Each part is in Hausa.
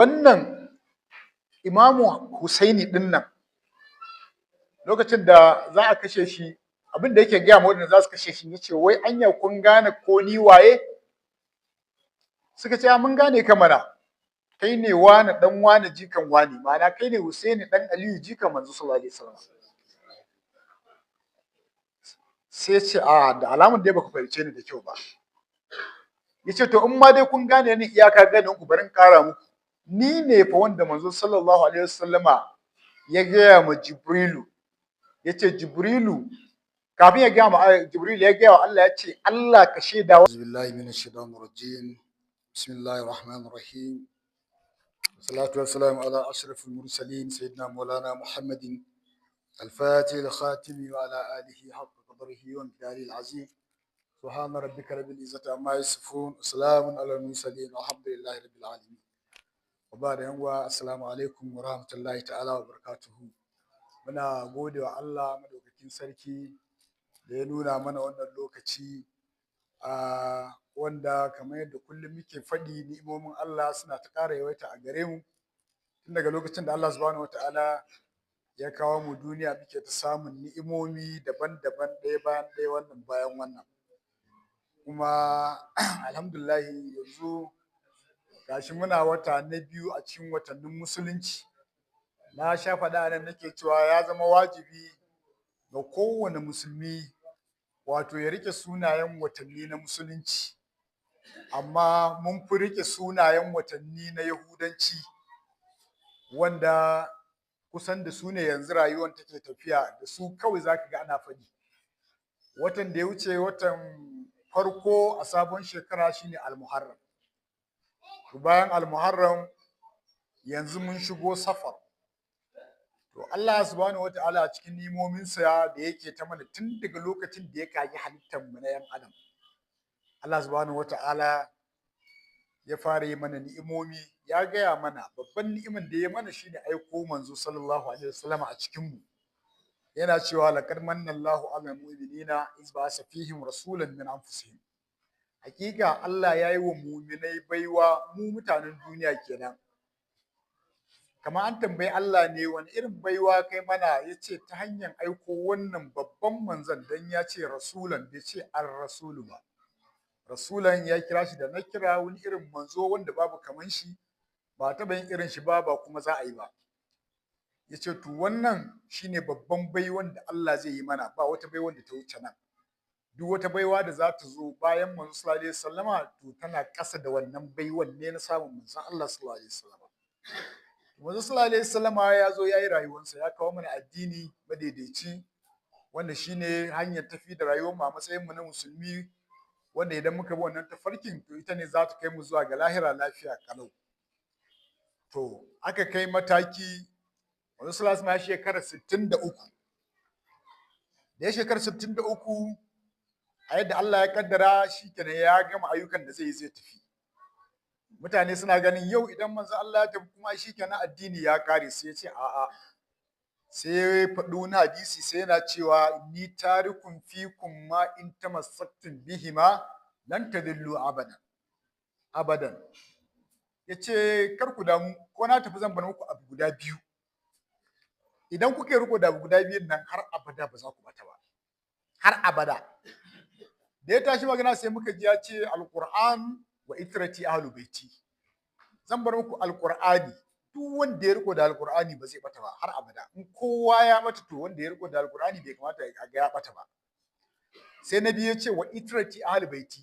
Wannan Imamu Hussaini din nan lokacin da za a kashe shi abin da yake gaya ma waɗanda za su kashe shi yace wai anya kun gane ko ni waye suka ce mun gane ka mana kai ne wani dan wani jikan wani ma'ana kai ne Hussaini dan Aliyu jikan manzo sallallahu alaihi wasallam sai ce da alamun dai baka fahimce ni da kyau ba yace to in ma dai kun gane ni iyaka ganin ku barin kara muku ni ne fa wanda manzo sallallahu alaihi wasallama ya gaya ma Jibrilu yace Jibrilu kafin ya gaya ma Jibrilu ya gaya wa Allah yace Allah ka shaida wa billahi minash shaitanir rajim bismillahir rahmanir rahim salatu wassalamu ala ashrafil mursalin sayyidina maulana muhammadin الفاتح الخاتم وعلى آله حق قدره وامتداره العظيم سبحان ربك رب العزة عما يصفون وسلام على المرسلين والحمد لله رب العالمين وبعد يوم السلام عليكم ورحمة الله تعالى وبركاته muna gode wa Allah madaukakin sarki da ya nuna mana wannan lokaci wanda kamar yadda kullum muke faɗi ni'imomin Allah suna ta ƙara yawaita a gare mu tun daga lokacin da Allah subhanahu wataala ya kawo mu duniya muke ta samun ni'imomi daban-daban ɗaya bayan ɗaya wannan bayan wannan kuma alhamdulillah yanzu gashi muna wata na biyu a cikin watannin musulunci na sha faɗa nan nake cewa ya zama wajibi ga kowane musulmi wato ya rike sunayen watanni na musulunci amma mun fi rike sunayen watanni na yahudanci wanda kusan da su ne yanzu rayuwar take tafiya da su kawai zaka ga ana faɗi watan da ya wuce watan farko a sabon shekara shine almuharram to bayan almuharram yanzu mun shigo safar to Allah subhanahu wataala a cikin nimominsa da yake ta mana tun daga lokacin da ya kaji halittar mu na yan adam Allah subhanahu wataala ya fara yi mana ni'imomi ya gaya mana babban ni'iman da ya mana shine aiko manzo sallallahu alaihi wasallam a cikin mu yana cewa laqad manna Allahu 'alal mu'minina iz ba'atha fihim rasulan min anfusihim hakika Allah ya yi wa mu'minai baiwa mu mutanen duniya kenan kamar an tambayi Allah ne wani irin baiwa kai mana yace ta hanyar aiko wannan babban manzon dan ya ce rasulan bai ce ar-rasulu ba rasulan ya kira shi da na kira wani irin manzo wanda babu kaman shi ba taɓa yin irin shi ba kuma za a yi ba yace to wannan shine babban baiwan da Allah zai yi mana ba wata baiwan da ta wuce nan duk wata baiwa da za ta zo bayan manzo sallallahu alaihi wasallama to tana ƙasa da wannan baiwan ne na samun manzon Allah sallallahu alaihi wasallama manzo sallallahu alaihi wasallama ya zo yayi rayuwarsa ya kawo mana addini madaidaici wanda shine hanyar tafi da rayuwar mu a matsayin mu na musulmi wanda idan muka bi wannan tafarkin to ita ne za ta kai mu zuwa ga lahira lafiya kalau to aka kai mataki manzo sallallahu alaihi wasallam shekara 63 da ya shekara 63 a yadda Allah ya kaddara shikenan ya gama ayyukan da zai yi zai tafi mutane suna ganin yau idan manzo Allah ya tafi kuma shikenan addini ya kare sai ya ce a'a sai ya faɗi wani hadisi sai yana cewa ni tarikun fikum ma in tamassaktum bihima lan tadillu abadan yace kar ku damu ko na tafi zan bar muku abu guda biyu idan kuka riko da abu guda biyun nan har abada ba za ku bata ba har abada da ya tashi magana sai muka ji ya ce alquran wa itrati ahlul baiti zan bar muku alqur'ani duk wanda ya riko da alqur'ani ba zai bata ba har abada in kowa ya bata to wanda ya riko da alqur'ani bai kamata ya ga ya bata ba sai nabi ya ce wa itrati ahlul baiti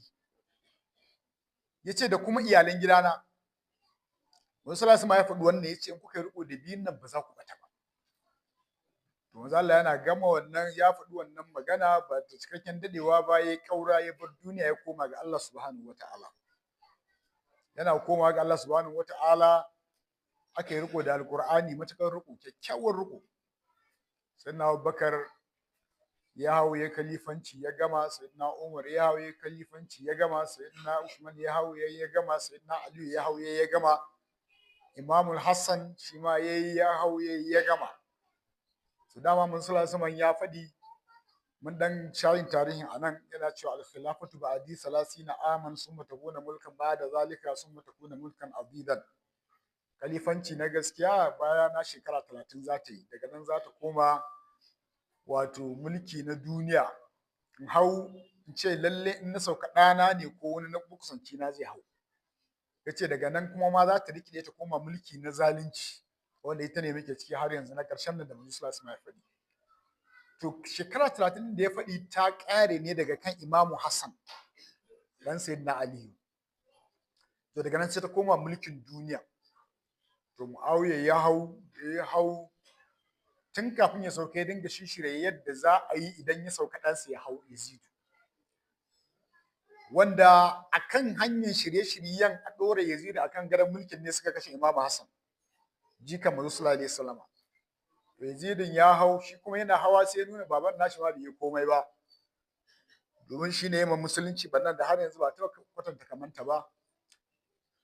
yace da kuma iyalan gidana wasu sallallahu ya faɗi wannan yace in kuka riko da biyun nan ba za ku bata ba to manzo Allah yana gama wannan ya faɗi wannan magana ba ta cikakken dadewa ba ya kaura ya bar duniya ya koma ga Allah subhanahu wataala yana komawa ga Allah subhanahu wataala aka yi riko da alqur'ani matakar riko kyakkyawar riko sayyidina Abubakar ya hawo ya kalifanci ya gama sayyidina Umar ya hawo ya kalifanci ya gama sayyidina Usman ya hawo ya gama sayyidina Ali ya hawo ya gama Imamu Hassan shi ma ya hawo ya gama to dama mun sallallahu alaihi ya faɗi mun dan shayin tarihin anan yana cewa al-khilafatu ba'di 30 aman summa takuna mulkan ba'da zalika summa takuna mulkan abidan kalifanci na gaskiya baya na shekara 30 za ta yi, daga nan za ta koma wato mulki na duniya, in hau in ce lalle in na sauka ɗana ne ko wani na kusanci na zai hau. Ya ce daga nan kuma ma za ta rikide ta koma mulki na zalunci, wanda ita ne muke ciki har yanzu na ƙarshen nan da manzo sallallahu alaihi wasallam ya faɗi. To shekara 30 da ya faɗi ta ƙare ne daga kan Imamu Hassan dan Sayyidina Ali. To daga nan sai ta koma mulkin duniya. To Muawiya ya hau tun kafin ya sauka ya dinga shishire yadda za a yi idan ya sauka ɗansa ya hau Yazid. Wanda akan hanyar shirye-shiryen a ɗora Yazid akan gadon mulkin ne suka kashe Imamu Hassan, jikan manzo sallallahu alaihi wasallam. Yazidin ya hau, shi kuma yana hawa sai ya nuna baban nashi ma bai yi komai ba, domin shi ne yamma musulunci bannan da har yanzu ba ta kwatanta kamanta ba,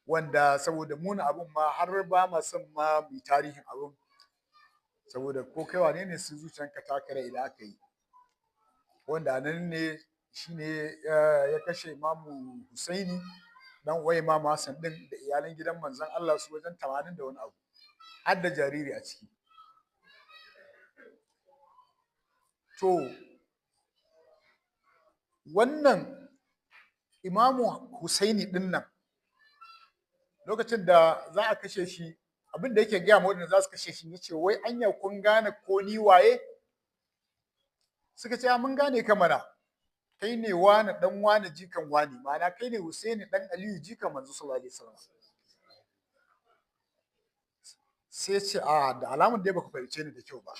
wanda saboda muna abun ma har ba ma son ma mu tarihin abun, saboda ko kai wane ne su zuciyanka ta kare idan aka yi, wanda nan ne shi ne ya kashe Imamu Hussaini dan uwan Imamu Hassan din da iyalan gidan manzon Allah su wajen 80 da wani abu, har da jariri a ciki. To wannan Imamu Hussaini din nan lokacin da za a kashe shi, abin da yake gaya ma waɗanda za su kashe shi yace wai anya kun gane ko ni waye? Suka ce mun gane ka mana, kai ne wani dan wani jikan wani, ma'ana kai ne Hussaini dan Aliyu jikan manzo sallallahu alaihi wasallam. Sai ce da alamun dai baka fahimce ni da kyau ba.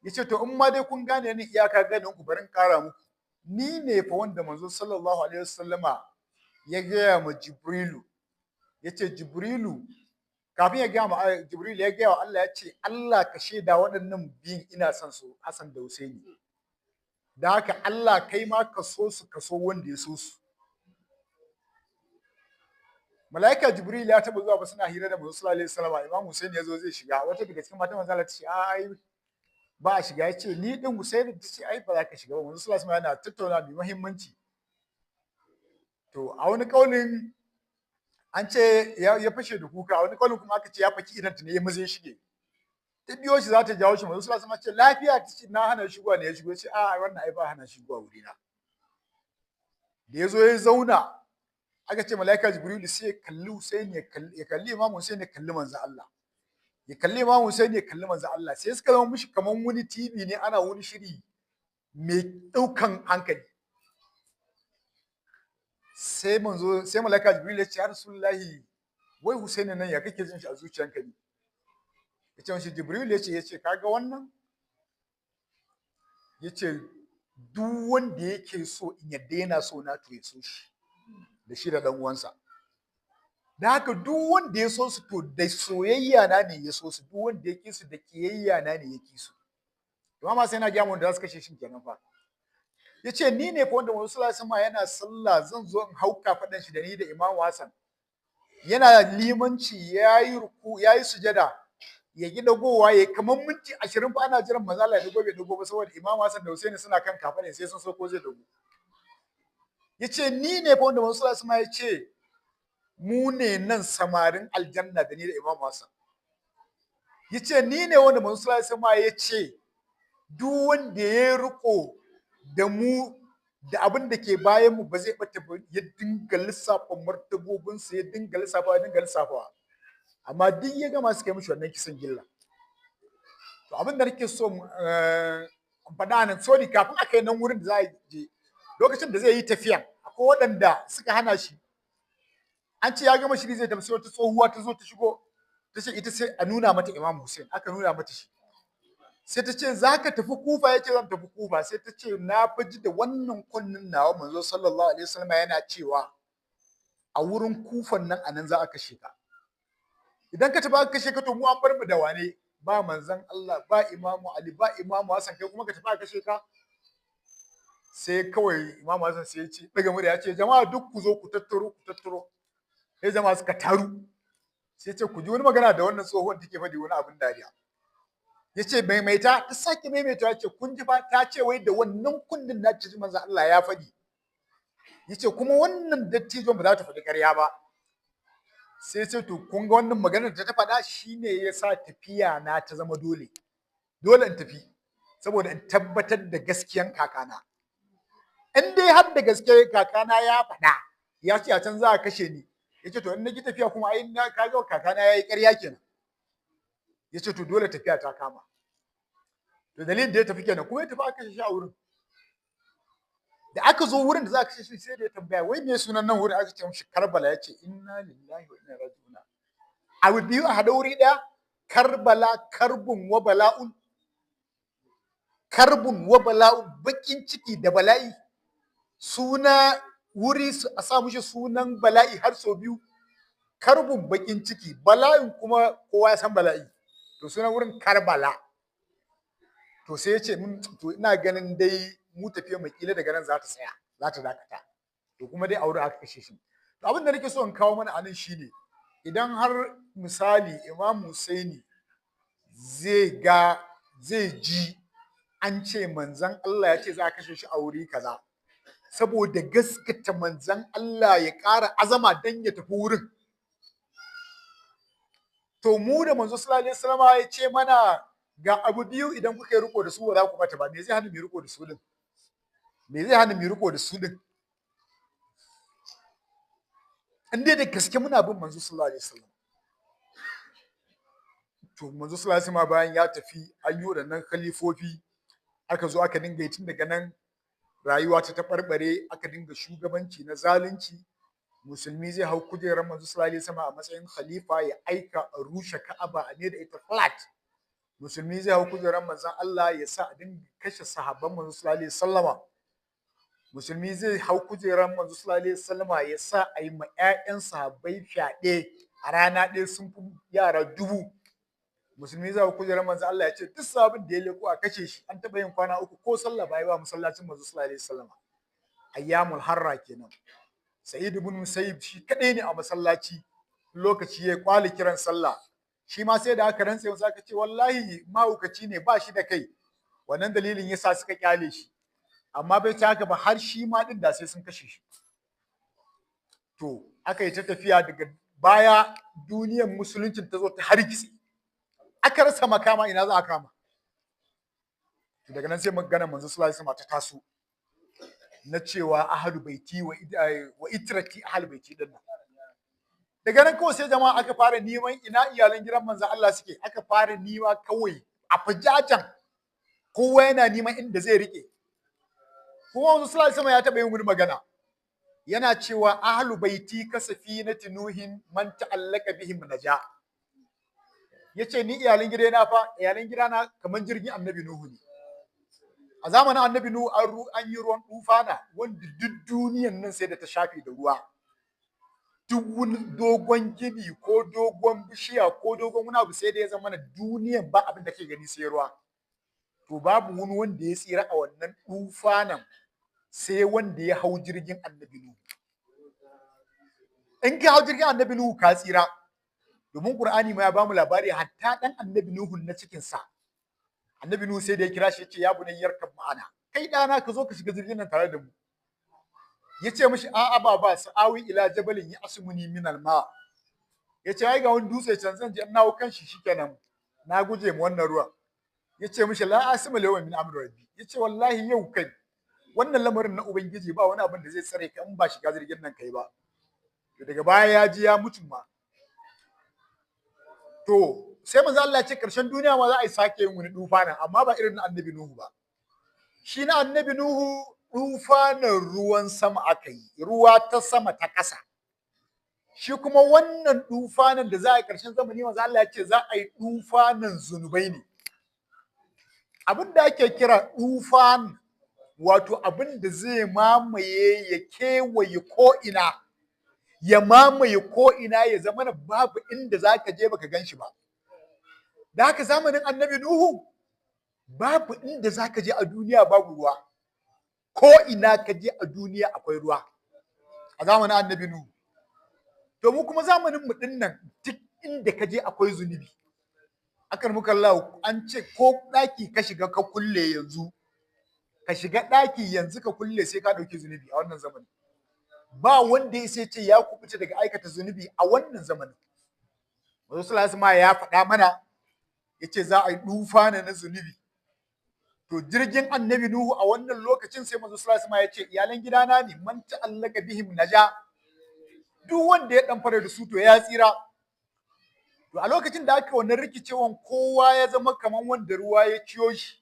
Yace to in ma dai kun gane ni iyaka ganin ku barin kara muku, ni ne fa wanda manzo sallallahu alaihi wasallama ya gaya ma Jibrilu, yace Jibrilu kafin ya gaya ma Jibrilu ya gaya wa Allah, yace Allah ka shaida waɗannan biyun ina son su, Hassan da Hussaini, da haka Allah kai ma ka so su, ka so wanda ya so su. Malaika Jibril ya taɓa zuwa ba suna hira da manzo sallallahu alaihi wasallama, Imam Hussaini ya zo zai shiga, wata daga cikin matan manzo Allah ta ce ai ba a shiga, yace ni din Hussaini, ta ce ai ba za ka shiga ba, manzo sallallahu alaihi wasallam yana tattauna mai muhimmanci. To a wani kaulin an ce ya fashe da kuka, a wani kaulin kuma aka ce ya faki idan ta ne ya maza ya shige, ta biyo shi za ta jawo shi, manzo sallallahu alaihi wasallam ce lafiya, ta ce na hana shigowa ne ya shigo, ce wannan ai ba hana shigowa wurina. Da ya zo ya zauna aka ce malaika Jibril sai ya kalli Hussaini, ya kalli Imam Hussaini, ya kalli manzo Allah, ya kalli Imam Hussaini, ya kalli manzo Allah, sai suka zama mishi kaman wani TV ne ana wani shiri mai daukan hankali. Sai malaika Jibril ya ce ya Rasulullahi, wai Hussaini nan ya kake jin shi a zuciyanka ne? Ya ce mishi Jibril ya ce kaga wannan? Ya ce duk wanda yake so in yadda yana so na to ya so shi da shi da dan uwansa. Da haka duk wanda ya so su to da soyayya na ne ya so su, duk wanda ya ki su da kiyayya na ne ya ki su. Imam sai na gaya mu da za su kashe shi kenan fa. Ya ce ni ne fa wanda manzo sallallahu alaihi wasallam yana sallah zan zo in hauka faɗan shi da ni da Imam Hassan. Yana limanci yayi ruku yayi sujada ya gi dagowa ya kamar minti 20 fa ana jiran manzo Allah ya dago bai dago ba, saboda Imam Hassan da Hussaini suna kan kafaɗin sai sun sauko zai dago. Yace ni ne fa wanda manzo sallallahu alaihi wasallam ya ce mu ne nan samarin aljanna da ni da Imam Hassan. Yace ni ne wanda manzo sallallahu alaihi wasallam ya ce duk wanda ya riko da mu da abin da ke bayan mu ba zai bata ba, ya dinga lissafa martabobinsa, ya dinga lissafa, amma duk ya gama suka yi mishi wannan kisan gilla. To abin da nake so faɗa nan, sorry, kafin a kai nan wurin da za a je, lokacin da zai yi tafiya akwai waɗanda suka hana shi. An ce ya gama shiri zai tafi, sai wata tsohuwa ta zo ta shigo, ta ce ita sai a nuna mata Imam Hussein, aka nuna mata shi. Sai ta ce za ka tafi Kufa? Ya ce zan tafi Kufa. Sai ta ce na faji da wannan kunnin nawa manzo sallallahu alaihi wasallam yana cewa a wurin Kufan nan anan za a kashe ka. Idan ka tafi aka kashe ka to mu an bar mu da wane? Ba manzon Allah, ba Imamu Ali, ba Imamu Hassan, kai kuma ka tafi aka kashe ka? Sai kawai Imamu Hassan sai ya ce daga murya ya ce jama'a duk ku zo ku tattaro. Sai jama'a suka taru. Sai ce ku ji wani magana da wannan tsohon take faɗi, wani abin dariya. Ya ce maimaita, ta sake maimaita, ya ce kun ji ba, ta ce wai da wannan kundin na ci manzo Allah ya faɗi. Ya ce kuma wannan dattijon ba za ta faɗi ƙarya ba. sai ce to kun ga wannan maganar da ta faɗa shine yasa tafiya na ta zama dole in tafi saboda in tabbatar da gaskiyan kakana in dai har da gaske kakana ya faɗa ya ce a can za a kashe ni yace to in na ki tafiya kuma ai na kaga kakana yayi ƙarya kenan yace to dole tafiya ta kama to dalilin da ya tafi kenan kuma ya tafi aka kashe shi a wurin da aka zo wurin da za a kashe shi sai da ya tambaya wai me sunan nan wurin aka ce mishi Karbala yace inna lillahi wa inna ilaihi raji'un abu biyu a hada wuri daya Karbala karbun wa bala'un bakin ciki da bala'i suna wuri a sa mishi sunan bala'i har sau biyu karbun bakin ciki bala'in kuma kowa ya san bala'i to sunan wurin Karbala to sai ya ce min to ina ganin dai mu tafiya mai kila daga nan za ta tsaya za ta dakata to kuma dai aure aka kashe shi to abin da nake so in kawo mana anan shine idan har misali Imam Hussaini zai ji an ce manzon Allah ya ce za a kashe shi a wuri kaza saboda gaskata manzon Allah ya ƙara azama dan ya tafi wurin to mu da manzo sallallahu alaihi wasallam ya ce mana ga abu biyu idan kuka yi riko da su ba za ku bata ba me zai hana mu riko da su din in dai da gaske muna bin manzo sallallahu alaihi wasallam to manzo sallallahu alaihi wasallam bayan ya tafi an yi wadannan khalifofi aka zo aka dinga tun daga nan rayuwa ta tabarbare aka dinga shugabanci na zalunci musulmi zai hau kujerar manzo sallallahu alaihi wasallam a matsayin khalifa ya aika a rushe Ka'aba a ne da ita flat musulmi zai hau kujerar manzon Allah ya sa a dinga kashe sahabban manzo sallallahu alaihi wasallama musulmi zai hau kujerar manzo sallallahu alaihi wasallama ya sa a yi ma ƴaƴan sahabbai fyaɗe a rana ɗaya sun fi yara 1000 musulmi zai hau kujerar manzo Allah ya ce duk sahabin da ya leko a kashe shi an taɓa yin kwana 3 ko sallah ba yi ba masallacin manzo sallallahu alaihi wasallama ayyamul harra kenan Sa'id ibn Musayyib shi kadai ne a masallaci lokaci ya kwali kiran sallah shi ma sai da aka rantse masa aka ce wallahi mahaukaci ne ba shi da kai wannan dalilin yasa suka kyale shi amma bai ta haka ba har shi ma din da sai sun kashe shi to aka yi ta tafiya daga baya duniyar musuluncin ta zo ta hargitse aka rasa makama ina za a kama to daga nan sai magana manzo sallallahu alaihi wasallam ta taso na cewa ahlu baiti wa itrati ahlu baiti din daga nan kawai sai jama'a aka fara neman ina iyalan gidan manzo Allah suke aka fara niwa kawai a fajajan kowa yana neman inda zai rike kuma manzo sallallahu alaihi wasallam ya taba yin wani magana yana cewa ahlu baiti kasafinati nuhin man ta'allaka bihim naja yace ni iyalan gidana kaman jirgin annabi nuhu ne a zamanin annabi nuhu an yi ruwan tufana wanda duk duniyan nan sai da ta shafe da ruwa duk wani dogon gini ko dogon bishiya ko dogon wani abu sai da ya zama na duniyan ba abin da ke gani sai ruwa to babu wani wanda ya tsira a wannan tufanan sai wanda ya hau jirgin annabi nuhu in ka hau jirgin annabi nuhu ka tsira domin qur'ani ma ya bamu labari hatta dan annabi nuhu na cikin sa annabi nuhu sai da ya kira shi yace ya bunayyar kab ma'ana kai dana ka zo ka shiga jirgin nan tare da mu yace mishi a'a baba sa'awi ila jabalin ya asmuni min alma yace ai ga wani dutse can zan je na kan shi shikenan na guje mu wannan ruwan yace mishi la asma lawa min amri rabbi yace wallahi yau kai wannan lamarin na ubangiji ba wani abin da zai tsare ka in ba shiga jirgin nan kai ba to daga baya ya ji ya mutu ma to sai manzo Allah ya ce karshen duniya ma za a yi sake yin wani dufanan amma ba irin na annabi nuhu ba shi na annabi nuhu dufanan ruwan sama aka yi ruwa ta sama ta ƙasa shi kuma wannan dufanan da za a yi karshen zamani manzo Allah ya ce za a yi dufanan zunubai ne abin da ake kira dufan wato abin da zai mamaye ya kewaye ko'ina ya mamaye ko'ina ya zama na babu inda za ka je baka gan shi ba da haka zamanin annabi nuhu babu inda za ka je a duniya babu ruwa ko'ina ka je a duniya akwai ruwa a zamanin annabi nuhu to mu kuma zamanin mu dinnan duk inda ka je akwai zunubi akan muka Allah an ce ko ɗaki ka shiga ka kulle yanzu ka shiga ɗaki yanzu ka kulle sai ka ɗauki zunubi a wannan zamanin ba wanda ya sai ce ya kubuta daga aikata zunubi a wannan zamanin. Manzo sallallahu alaihi ya faɗa mana yace za a yi dufana na zunubi. To jirgin annabi Nuhu a wannan lokacin sai manzo sallallahu alaihi ya ce iyalan gidana ne man ta'allaka bihim naja. Duk wanda ya dan fara da su to ya tsira. To a lokacin da aka wannan rikicewan kowa ya zama kaman wanda ruwa ya ciyo shi.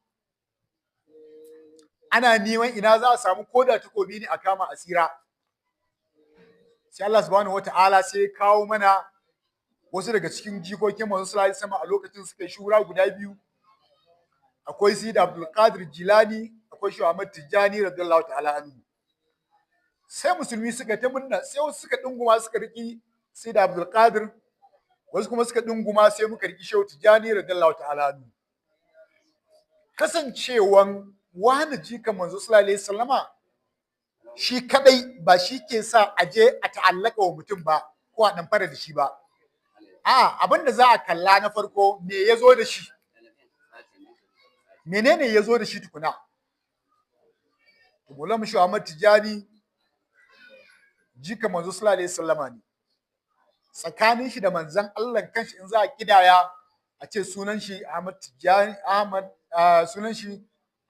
Ana neman ina za a samu koda takobi ne a kama asira. Sai Allah subhanahu wata'ala sai ya kawo mana wasu daga cikin jikokin manzo sallallahu alaihi wasallam a lokacin suka yi shura guda biyu. Akwai Sayyid Abdul Qadir Jilani, akwai Shehu Ahmad Tijjani radiyallahu ta'ala anhu. Sai musulmi suka ta munna, sai wasu suka dinguma suka riki Sayyid Abdul Qadir, wasu kuma suka dinguma sai muka riki Shehu Tijjani radiyallahu ta'ala anhu. Kasancewan wani jikan manzo sallallahu alaihi wasallama shi kadai ba shi ke sa aje a ta'allaka wa mutum ba ko a dan fara da shi ba. Abin da za a kalla na farko me ya zo da shi, menene ya zo da shi tukuna. Maulam Shehu Ahmad Tijjani jika manzo sallallahu alaihi wasallama ne. Tsakanin shi da manzon Allah kanshi in za a kidaya a ce sunan shi Ahmad Tijjani, sunan shi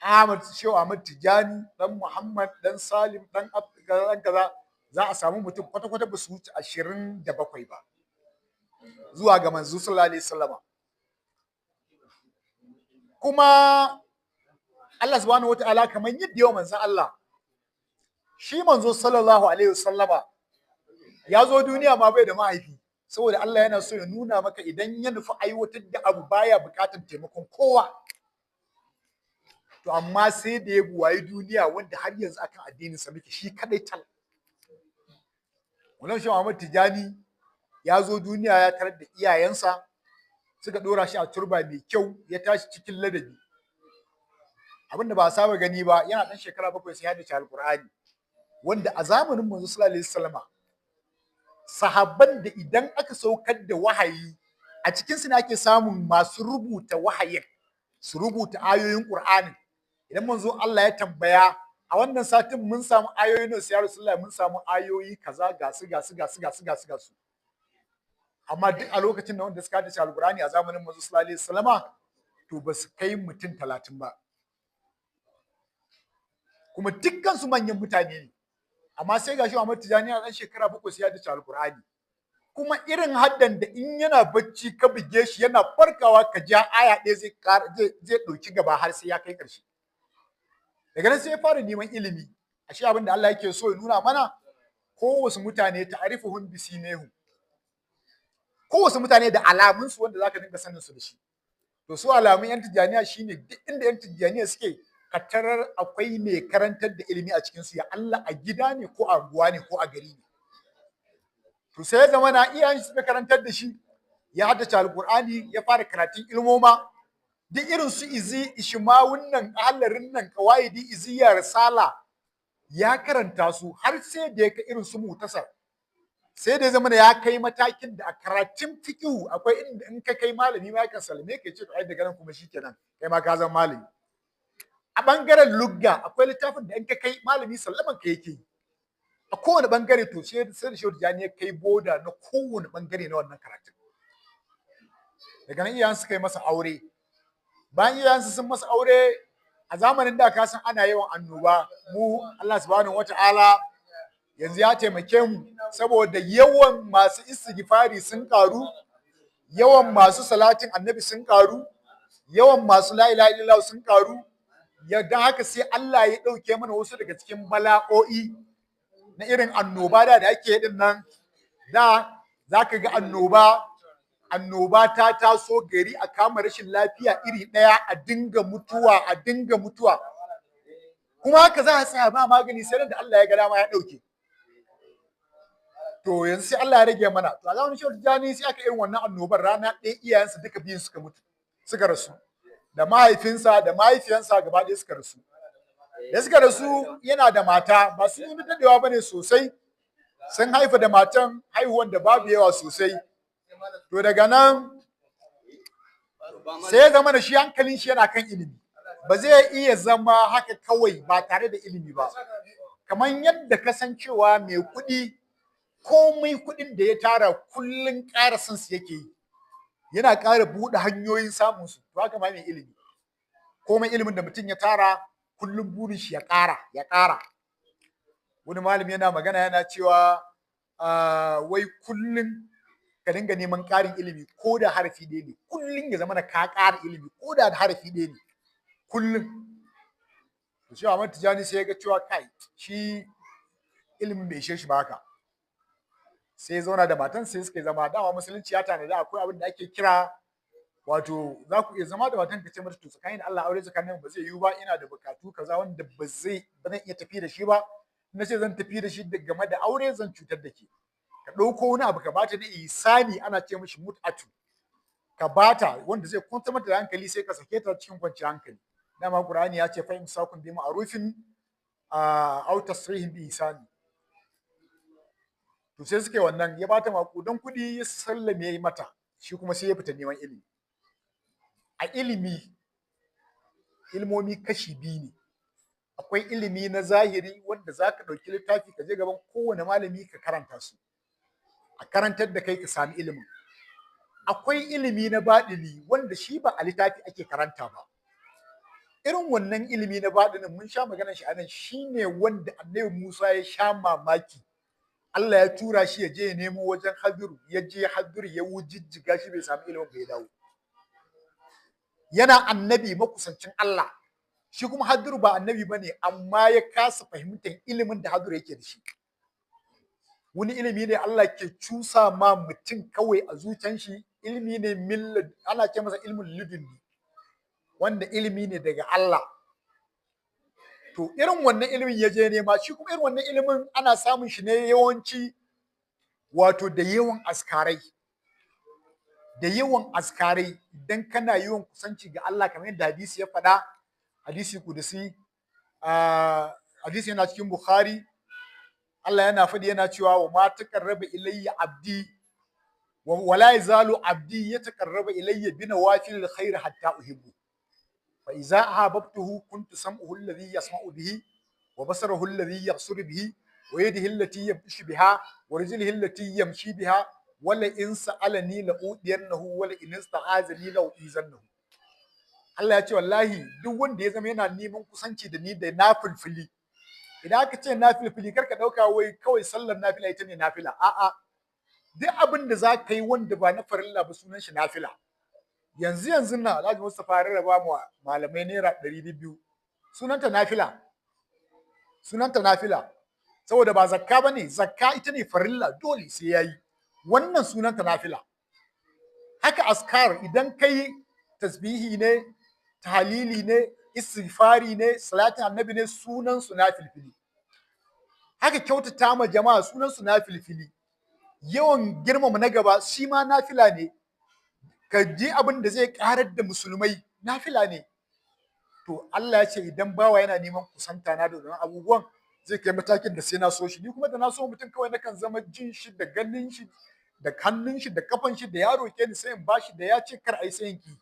Ahmad Shehu Ahmad Tijjani dan Muhammad dan Salim dan kaza za a samu mutum kwata-kwata ba su wuce 27 ba zuwa ga manzo sallallahu alaihi wasallama. Kuma Allah subhanahu wataala kamar yadda yawa manzon Allah shi manzo sallallahu alaihi wasallama ya zo duniya ma bai da mahaifi saboda Allah yana so ya nuna maka idan ya nufi aiwatar da abu baya bukatar taimakon kowa. To amma sai da ya buwayi duniya wanda har yanzu akan addinin sa muke shi kadai tal. Wannan Shehu Ahmad Tijjani ya zo duniya ya tarar da iyayensa suka dora shi a turba mai kyau ya tashi cikin ladabi. Abinda ba a saba gani ba yana dan shekara 7 sai ya dace Alqur'ani wanda a zamanin manzo sallallahu alaihi wasallama sahabban da idan aka saukar da wahayi a cikin su ne ake samun masu rubuta wahayin su rubuta ayoyin Qur'ani. Idan manzo Allah ya tambaya a wannan satin mun samu ayoyi ne sai ya Rasulullahi mun samu ayoyi kaza ga su. Amma duk a lokacin da wanda suka hadace Alqur'ani a zamanin manzo sallallahu alaihi wasallama to ba su kai mutum 30 ba. Kuma dukkan su manyan mutane ne. Amma sai gashi Ahmad Tijjani a dan shekara 7 sai ya hadace Alqur'ani. Kuma irin haddan da in yana bacci ka buge shi yana farkawa ka ja aya ɗaya zai ɗauki gaba har sai ya kai ƙarshe. Daga nan sai ya fara neman ilimi. Ashe abin da Allah yake so ya nuna mana kowace mutane ta'rifuhum bisimihum. Kowace mutane da alamunsu wanda zaka dinga sanin su da shi. To su alamun yan Tijjaniya shine duk inda yan Tijjaniya suke ka tarar akwai mai karantar da ilimi a cikin su ya Allah a gida ne ko a unguwa ne ko a gari ne. To sai ya zama na iyayen suka karantar da shi ya haddace Alqur'ani ya fara karatun ilmoma duk irin su izi ishmawun nan ahalarin nan kawaidi iziya risala ya karanta su har sai da ya kai irin su mutasar. Sai da ya zama ya kai matakin da a karatun fiqhu akwai inda in ka kai malami ma yakan salme ka ce to ai daga nan kuma shikenan kai ma ka zama malami. A bangaren lugga akwai littafin da in ka kai malami sallaman ka yake yi. A kowane bangare to sai da Shehu Tijjani ya kai boda na kowane bangare na wannan karatun. Daga nan iyayen suka yi masa aure. Bayan iyayensu sun masa aure a zamanin da ka san ana yawan annoba mu Allah subhanahu wataala yanzu ya taimake mu saboda yawan masu istighfari sun karu, yawan masu salatin annabi sun karu, yawan masu la ilaha illallah sun karu. Yadda haka sai Allah ya dauke mana wasu daga cikin bala'o'i na irin annoba da ake din nan. Da zaka ga annoba ta taso gari a kama rashin lafiya iri daya a dinga mutuwa kuma haka za a tsaya ba magani sai da Allah ya ga dama ya dauke. To yanzu sai Allah ya rage mana. To a zamanin Shehu Tijjani sai aka irin wannan annobar rana ɗaya iyayensa duka biyun suka mutu suka rasu da mahaifinsa da mahaifiyansa gaba ɗaya suka rasu. Da suka rasu yana da mata ba su yi daɗewa bane sosai sun haifa da matan haihuwan da babu yawa sosai. To daga nan sai ya zama da shi hankalin shi yana kan ilimi ba zai iya zama haka kawai ba tare da ilimi ba. kamar yadda kasancewa mai kuɗi komai kuɗin da ya tara kullun ƙara son su yake yi yana ƙara buɗe hanyoyin samun su to haka ma mai ilimi komai ilimin da mutum ya tara kullum burin shi ya ƙara wani malami yana magana yana cewa wai kullum ka dinga neman ƙarin ilimi ko da harafi ɗaya ne kullum ya zama na ka ƙara ilimi ko da harafi ɗaya ne kullum to shi Ahmad Tijani sai ya ga cewa kai shi ilimin bai ishe shi ba haka sai ya zauna da matan sai suka zama dama musulunci ya tanada akwai abin da ake kira wato za ku iya zama da matan ka ce mata to tsakanin Allah aure tsakanin ba zai yiwu ba ina da bukatu kaza wanda ba zan iya tafi da shi ba na ce zan tafi da shi game da aure zan cutar da ke ka ɗauko wani abu ka bata da ihsani ana ce mishi mut'atu ka bata wanda zai kwanta mata da hankali sai ka sake ta cikin kwanciyar hankali dama Qur'ani ya ce fa imsakun bi ma'rufin aw tasrihim bi ihsani to sai suke wannan ya bata makudan kuɗi ya sallame yayi mata shi kuma sai ya fita neman ilimi a ilmomi kashi biyu ne akwai ilimi na zahiri wanda zaka ɗauki littafi ka je gaban kowane malami ka karanta su a karantar da kai ka sami ilimin akwai ilimi na baɗini wanda shi ba a littafi ake karanta ba irin wannan ilimi na baɗinin mun sha maganar shi anan shine wanda Annabi Musa ya sha mamaki Allah ya tura shi ya je ya nemo wajen Hadiru ya je Hadiru ya wujijjiga shi bai sami ilimin bai dawo yana annabi makusancin Allah shi kuma Hadiru ba annabi bane amma ya kasa fahimtar ilimin da Hadiru yake da shi wani ilimi ne Allah ke cusa ma mutum kawai a zuciyan shi ilimi ne ana ce masa ilmin ludunni wanda ilimi ne daga Allah to irin wannan ilimin ya je nema shi kuma irin wannan ilimin ana samun shi ne yawanci wato da yawan askarai idan kana yawan kusanci ga Allah kamar yadda hadisi ya faɗa hadisi kudusi hadisi yana cikin Bukhari Allah yana faɗi yana cewa wa ma taqarraba ilayya abdi wa la yazalu abdi yataqarraba ilayya bi nawafil alkhair hatta uhibbu fa idza ahabbtuhu kuntu sam'uhu alladhi yasma'u bihi wa basarahu alladhi yabsuru bihi wa yadihi allati yabtashu biha wa rijlihi allati yamshi biha wa la in sa'alani la udiyannahu wa la in ista'azani la uizannahu Allah ya ce wallahi duk wanda ya zama yana neman kusanci da ni da nafilfili idan aka ce nafilfili karka dauka wai kawai sallar nafila ita ne nafila a'a duk abin da za ka yi wanda ba na farilla ba sunan shi nafila yanzu na Alhaji Mustapha ya rarraba mu malamai naira 200 sunanta nafila saboda ba zakka bane zakka ita ne farilla dole sai yayi wannan sunanta nafila haka askar idan kai tasbihi ne tahlili ne istighfari ne salatin annabi ne sunan su nafilfili haka kyautata ma jama'a sunan su nafilfili yawan girmama na gaba shi ma nafila ne ka ji abin da zai karar da musulmai nafila ne to Allah ya ce idan bawa yana neman kusanta na da wannan abubuwan zai kai matakin da sai na so shi ni kuma da na so mutum kawai nakan zama jin shi da ganin shi da hannun shi da kafan shi da ya roke ni sai in bashi da ya ce kar ai sai in ki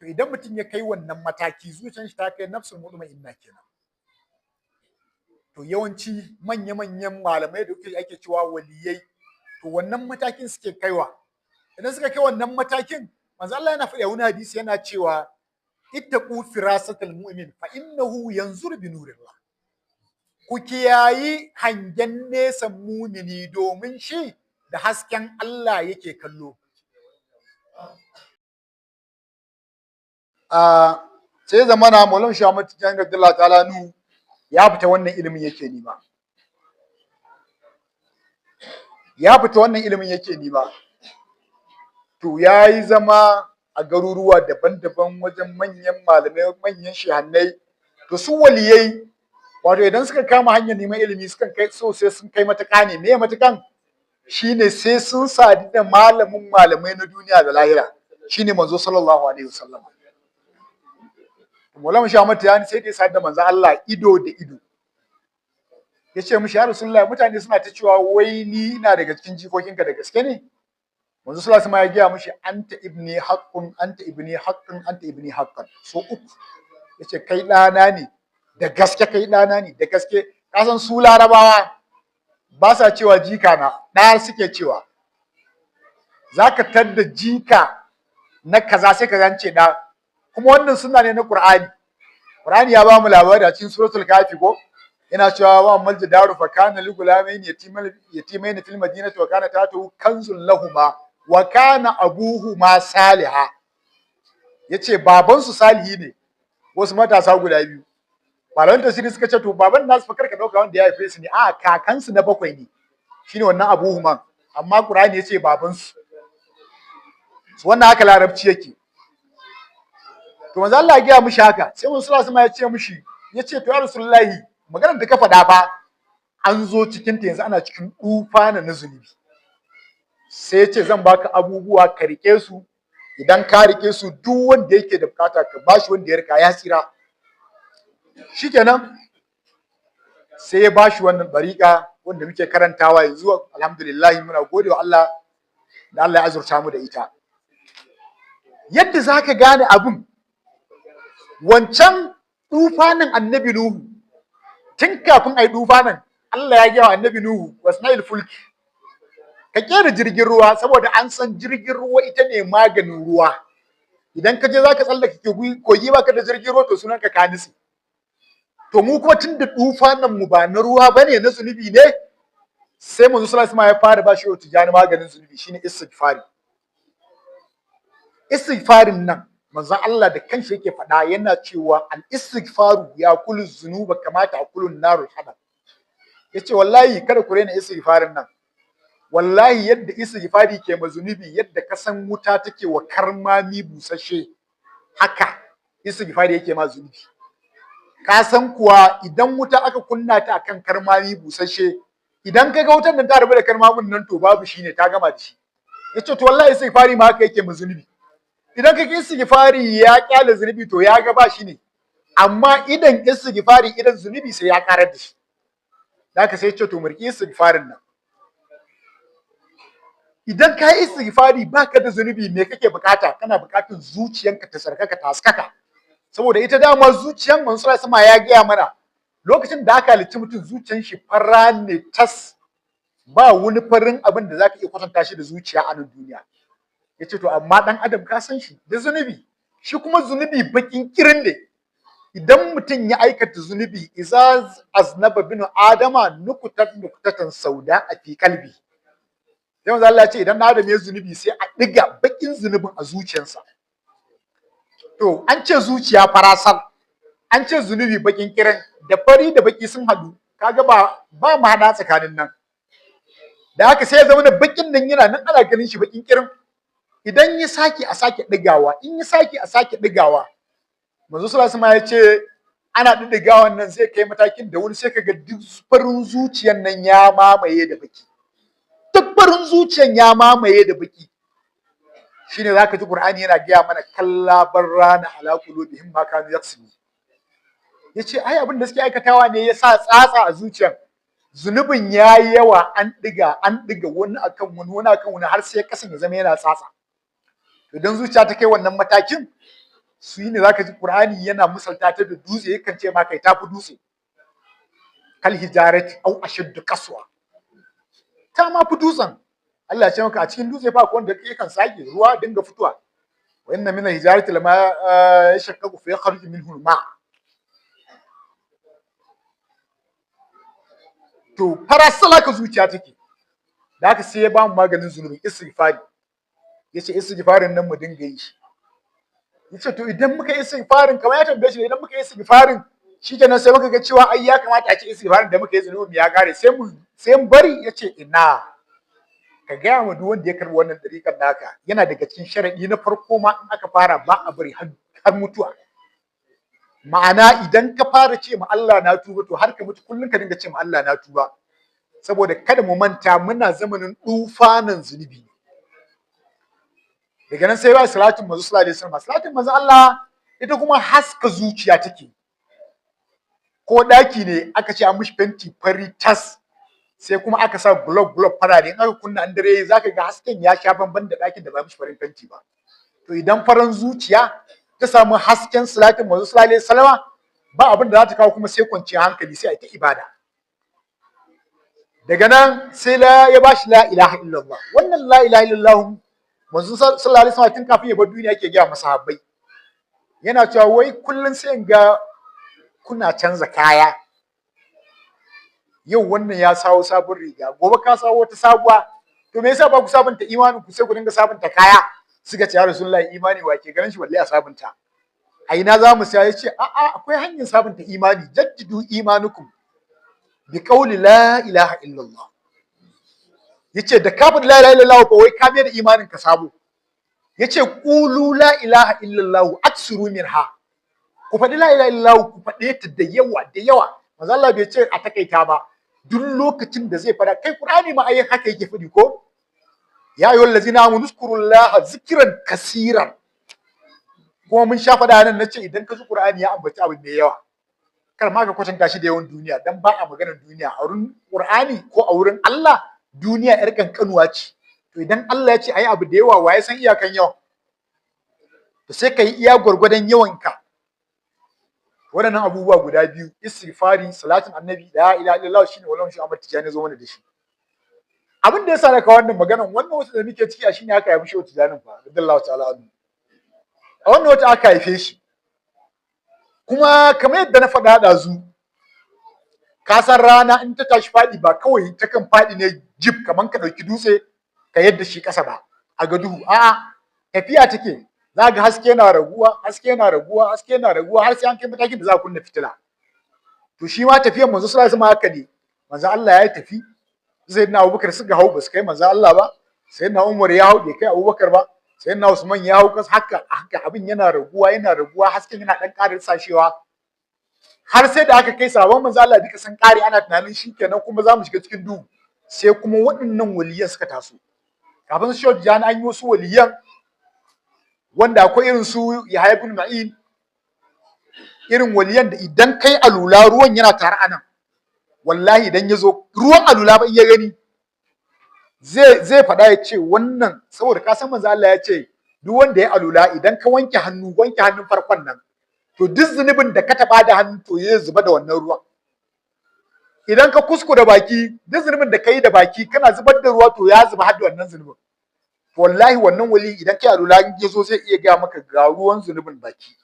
to idan mutum ya kai wannan mataki zuciyar shi ta kai nafsul mutma'inna kenan to yawanci manya-manyan malamai da ake cewa waliyai to wannan matakin suke kaiwa idan suka kai wannan matakin manzo Allah yana faɗi wani hadisi yana cewa ittaqu firasatal mu'min fa innahu yanzuru bi nurillah ku kiyayi hangen nesa mumini domin shi da hasken Allah yake kallo sai zamana Maulana Shamat Tijani radiyallahu ta'ala nu ya fita wannan ilimin yake nima to yayi zama a garuruwa daban-daban wajen manyan malamai manyan shehannai to su waliyai wato idan suka kama hanyar neman ilimi sukan kai so sai sun kai matuƙa ne me matuƙan shine sai sun sadu da malamin malamai na duniya da lahira shine manzo sallallahu alaihi wasallam Maulana Shamat Tijani sai dai sadu da manzo Allah ido da ido yace mishi ya Rasulullahi mutane suna ta cewa wai ni ina daga cikin jikokinka da gaske ne manzo sallallahu alaihi wasallam ya gaya mishi anta ibni haqqun anta ibni haqqun anta ibni haqqan so uku yace kai ɗana ne da gaske kai ɗana ne da gaske. Ka san su larabawa ba sa cewa jika na, ɗaya suke cewa. Zaka tadda jika na kaza sai ka zance ɗa, kuma wannan suna ne na Qur'ani. Qur'ani ya ba mu labari a cikin suratul kafi ko yana cewa wa amal jadaru fa kana li gulamain yatimain fil madinati wa kana tatu kanzun lahuma wa kana abuhuma saliha. Yace baban su salihi ne, wasu matasa guda biyu. Malaman tafsiri suka ce to baban nasu fa karka dauka wanda ya haife su ne, a kakansu na bakwai ne, shine wannan abuhuma, amma Qur'ani yace baban su. Wannan haka larabci yake. To manzo Allah ya gaya mishi haka, sai manzo sallallahu alaihi wasallam ya ce mishi, yace to ya rasulullahi maganar da ka faɗa fa an zo cikin ta yanzu ana cikin dufana na zunubi. Sai yace zan baka abubuwa ka rike su, idan ka rike su duk wanda yake da bukata ka bashi, wanda ya rika ya tsira. Shikenan sai ya bashi wannan bariƙa wanda muke karantawa yanzu, alhamdulillah muna godewa Allah da Allah ya azurta mu da ita. Yadda zaka gane abun, wancan dufanin annabi Nuhu, tun kafin ai dufanin Allah ya gaya wa annabi Nuhu wasna'il fulki, ka kera jirgin ruwa, saboda an san jirgin ruwa ita ne maganin ruwa. Idan ka je zaka tsallake kogi baka da jirgin ruwa to sunan ka nitse. To mu kuma tun da dufanin mu ba na ruwa bane, na zunubi ne, sai manzo sallallahu alaihi wasallam ya fara bashi wata jani maganin zunubi, shine istighfari. Istighfarin nan manzo Allah da kanshi yake faɗa, yana cewa al istighfaru ya kulu zunuba kama ta kulun narul hadab. Yace wallahi kada ku rena istighfarin nan, wallahi yadda istighfari ke ma zunubi, yadda ka san wuta take wa karmami busashe, haka istighfari yake ma zunubi. Ka san kuwa idan wuta aka kunna ta akan karmami busashe, idan kaga wutar nan ta rabu da karmamin nan to babu shine ta gama da shi. Yace to wallahi istighfari ma haka yake ma zunubi. Idan kake istighfari ya kyale zunubi to ya ga ba shi ne, amma idan istighfari idan zunubi sai ya karar da shi. Haka sai ce to murki istighfarin nan. Idan ka yi istighfari baka da zunubi, me kake bukata? Kana bukatun zuciyanka ta sarkaka ta haskaka, saboda ita dama zuciyan manzo sama ya gaya mana lokacin da aka halicci mutum zuciyan shi fara ne tas, ba wani farin abin da zaka iya kwatanta shi da zuciya a nan duniya. Yace to amma dan adam ka san shi da zunubi, shi kuma zunubi bakin kirin ne. Idan mutum ya aikata zunubi, iza aznaba binu adama nukutatan sauda a fi kalbi. Sai manzo Allah ya ce idan adam ya zunubi sai a diga bakin zunubin a zuciyarsa. To an ce zuciya farasal, an ce zunubi bakin kirin, da fari da baki sun hadu, kaga ba ma hada tsakanin nan. Da haka sai ya zama da bakin nan yana nan ana ganin shi bakin kirin. Idan ya sake a sake digawa, in ya sake a sake digawa, manzo sallallahu alaihi wasallam ya ce ana digawan nan zai kai matakin da wani sai kaga duk farin zuciyan nan ya mamaye da baki, duk farin zuciyan ya mamaye da baki. Shine zaka ji Qur'ani yana gaya mana kalla barrana ala qulubihim ma kanu yaksubu. Yace ai abin da suke aikatawa ne yasa tsatsa a zuciyan, zunubin yayi yawa, an diga wani akan wani akan wani, har sai kasan ya zama yana tsatsa. Idan zuciya ta kai wannan matakin, su yi ne zaka ji Qur'ani yana misalta ta da dutse, yakan ce ma kai tafi dutse, kal hijarati au ashaddu qaswa, ta ma fi dutsen. Allah ya ce maka a cikin dutse fa wanda yakan sake ruwa dinga fitowa, wa inna min hijarati lama yashaqqaqu fa yakhruju minhu al-ma. To farasala ka zuciya take. Da haka sai ya ba mu maganin zunubi, istighfari. Yace istighfarin nan mu dinga yi shi. Yace to idan muka yi istighfarin, kamar ya tambaye shi, idan muka yi istighfarin shikenan sai muka ga cewa ai ya kamata a ce istighfarin da muka yi zunubi ya kare, sai mu bari. Yace ina, ka gaya ma duk wanda ya karbi wannan dariƙar naka, yana daga cikin sharadi na farko ma in aka fara ba a bari har mutuwa. Ma'ana idan ka fara ce ma Allah na tuba, to har ka mutu kullun ka dinga ce ma Allah na tuba, saboda kada mu manta muna zamanin dufanan zunubi. Daga nan sai ba salatin manzo sallallahu alaihi wasallam. Salatin manzo Allah ita kuma haska zuciya take. Ko daki ne aka ce an mishi fenti fari tas, sai kuma aka sa glob farare, in aka kunna an dare zaka ga hasken ya sha bamban da dakin da ba mishi farin fenti ba. To idan farin zuciya ta samu hasken salatin manzo sallallahu alaihi wasallam, ba abin da za ta kawo kuma sai kwanciyar hankali sai a ta ibada. Daga nan sai ya bashi la ilaha illallah. Wannan la ilaha illallah manzo sallallahu alaihi wasallam tun kafin ya bar duniya yake ga masahabbai, yana cewa wai kullun sai in ga kuna canza kaya, yau wannan ya sawo sabon riga, gobe ka sawo wata sabuwa, to me yasa ba ku sabunta imanin ku sai ku dinga sabunta kaya? Suka ce ya rasulullahi imani wa ke ganin shi wallahi a sabunta. A ina za mu sai ya ce a'a akwai hanyar sabunta imani, jaddidu imanukum bi qawli la ilaha illallah. Yace da ka faɗi la ilaha illallah ko wai ka mai da imanin ka sabo. Yace qulu la ilaha illallah aksiru minha. Ku faɗi la ilaha illallah ku faɗe ta da yawa da yawa. Manzo Allah bai ce a takaita ba. Duk lokacin da zai fada kai Qur'ani ma ayin haka yake faɗi ko? Ya ayyuhal ladzina amanu zkurullaha zikran kaseeran. Kuma mun sha faɗa nan nace idan ka ji Qur'ani ya ambaci abu mai yawa, kar ma ka kwatanta shi da yawan duniya, dan ba a maganar duniya a wurin Qur'ani ko a wurin Allah. Duniya yar kankanuwa ce. To idan Allah ya ce ayi abu da yawa, waye san iyakan yawan? To sai kai iya gwargwadon yawanka. Waɗannan abubuwa guda biyu, istighfari, salatin annabi, la ilaha illallah, shine wallahi shi Ahmad Tijani zo mana da shi. Abin da yasa na kawo wannan maganan, wannan wata da muke ciki a shine aka haifi shi Tijanin fa radiyallahu ta'ala anhu. A wannan wata aka haife shi. Kuma kamar yadda na faɗa ɗazu, ka san rana in ta tashi faɗi ba kawai ta kan faɗi ne jib kaman ka ɗauki dutse ka yadda shi ƙasa ba a ga duhu, a'a tafiya take. Za ga haske na raguwa, haske na raguwa, haske na raguwa har sai an kai matakin da za a kunna fitila. To shi ma tafiyan manzo sallallahu alaihi wasallam haka ne. Manzo Allah ya tafi, Sayyidina Abubakar suka hau ba su kai manzo Allah ba, Sayyidina Umar ya hau bai kai Abubakar ba, Sayyidina Usman ya hau kas haka abin yana raguwa, hasken yana dan ƙara sashewa. Har sai da aka kai sabon manzo Allah duka san ƙare ana tunanin shikenan kuma za mu shiga cikin duhu. Sai kuma waɗannan waliyan suka taso. Kafin su Tijani an yi wasu waliyan wanda akwai irin su Yahya ibn Ma'in, irin waliyan da idan kai alula ruwan yana tare anan, wallahi idan ya zo ruwan alula ba in ya gani zai faɗa ya ce wannan, saboda ka san manzo Allah ya ce duk wanda ya alula idan ka wanke hannun farkon nan, to duk zunubin da ka taɓa da hannu to ya zuba da wannan ruwan. Idan ka kuskura baki, duk zunubin da ka yi da baki kana zubar da ruwa to ya zuba har da wannan zunubin. Wallahi wannan wali idan kai alula ya zo zai iya gaya maka ga ruwan zunubin baki,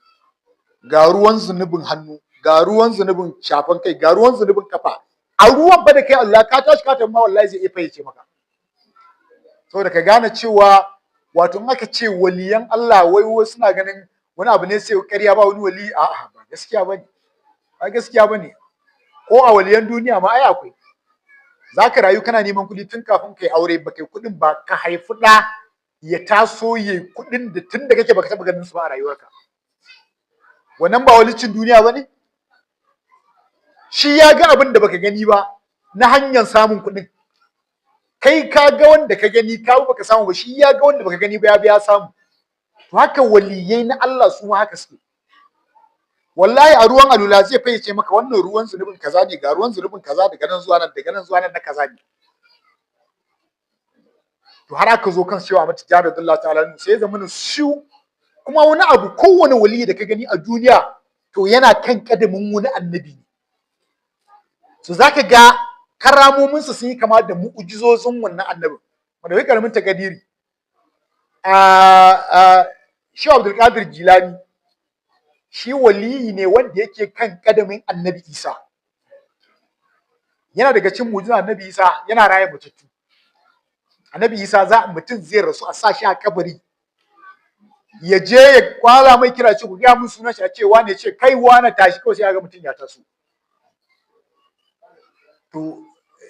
ga ruwan zunubin hannu, ga ruwan zunubin shafan kai, ga ruwan zunubin kafa. A ruwan ba da kai alula ka tashi ka tamma wallahi zai iya fayyace maka. Saboda ka gane cewa wato in aka ce waliyan Allah wai suna ganin wani abu ne sai ƙarya ba wani wali, a'a ba gaskiya bane. Ba gaskiya bane. Ko a waliyan duniya ma ai akwai. Zaka rayu kana neman kuɗi tun kafin kai aure ba kai kuɗin ba, ka haifi ɗa ya taso yayi kuɗin da tun da kake baka taɓa ganin su ba a rayuwarka. Wannan ba walicin duniya bane? Shi ya ga abin da baka gani ba na hanyar samun kuɗin. Kai ka ga wanda ka gani ka baka samu ba, shi ya ga wanda baka gani ba ya biya samu. To haka waliyai na Allah su ma haka suke. Wallahi a ruwan alula zai fayyace maka wannan ruwan zunubin kaza ne, ga ruwan zunubin kaza daga nan zuwa nan, daga nan zuwa nan na kaza ne. To har aka zo kan cewa mata Tijani radiyallahu ta'ala sai ya zama su kuma wani abu, kowane wali da ka gani a duniya to yana kan kadamin wani annabi ne. So zaka ga karamominsa sun yi kama da mu'ujizozin wannan annabin. Wanda wai karamin takadiri. Shi Abdul Qadir Jilani shi waliyi ne wanda yake kan kadamin Annabi Isa. Yana daga cikin mu'jizar Annabi Isa, yana raye matattu. Annabi Isa mutum zai rasu a sa shi a kabari. Ya je ya kwala mai kira ce ku ga mun sunan shi, a ce wane, ce kai wane tashi, kawai sai ya ga mutum ya taso. To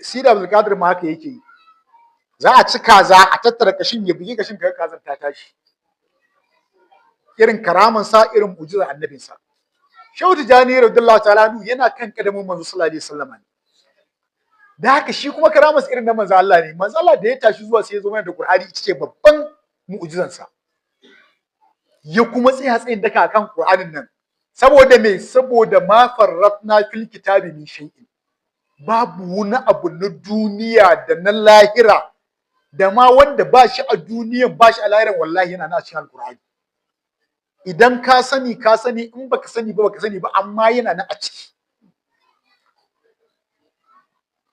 Sidi Abdul Qadir ma haka yake yi. Za a ci kaza a tattara kashin ya bugi kashin kaga kazan ta tashi. Irin karamansa, irin mu'jizar annabinsa. Shehu Tijani radiyallahu ta'ala yana kan kadamin manzo sallallahu alaihi wasallam. Da haka shi kuma karamansa irin na manzo Allah ne. Manzo Allah da ya tashi zuwa sai ya zo mana da Qur'ani, ita ce babban mu'jizansa. Ya kuma tsaya tsayin daka akan Qur'anin nan. Saboda me? Saboda ma farratna fil kitabi min shay'in. Babu wani abu na duniya da na lahira da ma wanda ba shi a duniyan ba shi a lahiran, wallahi yana na cikin Al-Qur'ani. idan ka sani ka sani, in baka sani ba baka sani ba, amma yana nan a ciki.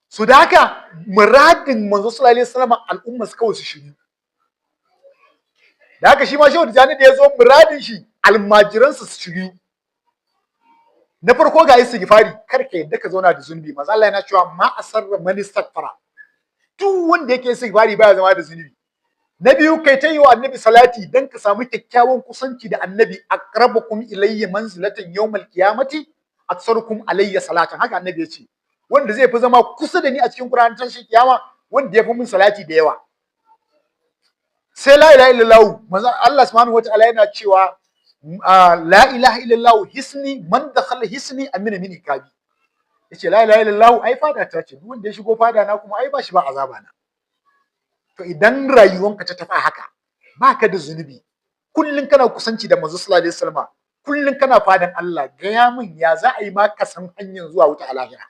So da haka muradin manzo sallallahu alaihi wasallam al'umma su kawai su shiryu. Da haka shi ma shehu Tijjani da ya zo muradin shi almajiransa su shiryu. Na farko ga istighfari, kar ka yadda ka zauna da zunubi. Manzo Allah yana cewa ma asarra man istaghfara. Duk wanda yake istighfari baya zama da zunubi. Na biyu kai ta yi wa annabi salati dan ka samu kyakkyawan kusanci da annabi. Aqrabukum ilayya manzilatan yawmal qiyamati aksarukum alayya salatan. Haka annabi ya ce wanda zai fi zama kusa da ni a cikin Qur'an tashin kiyama wanda ya fi min salati da yawa. Sai la ilaha illallah, manzo Allah subhanahu wataala yana cewa la ilaha illallah hisni man dakhala hisni amina min ikabi. Yace la ilaha illallah ai fada ta ce, duk wanda ya shigo fada na kuma ai ba shi ba azaba na. To idan rayuwanka ta tafi haka baka da zunubi, kullun kana kusanci da manzo sallallahu alaihi wasallam, kullun kana fadan Allah, gaya min ya za a yi ma ka san hanyar zuwa wuta a lahira?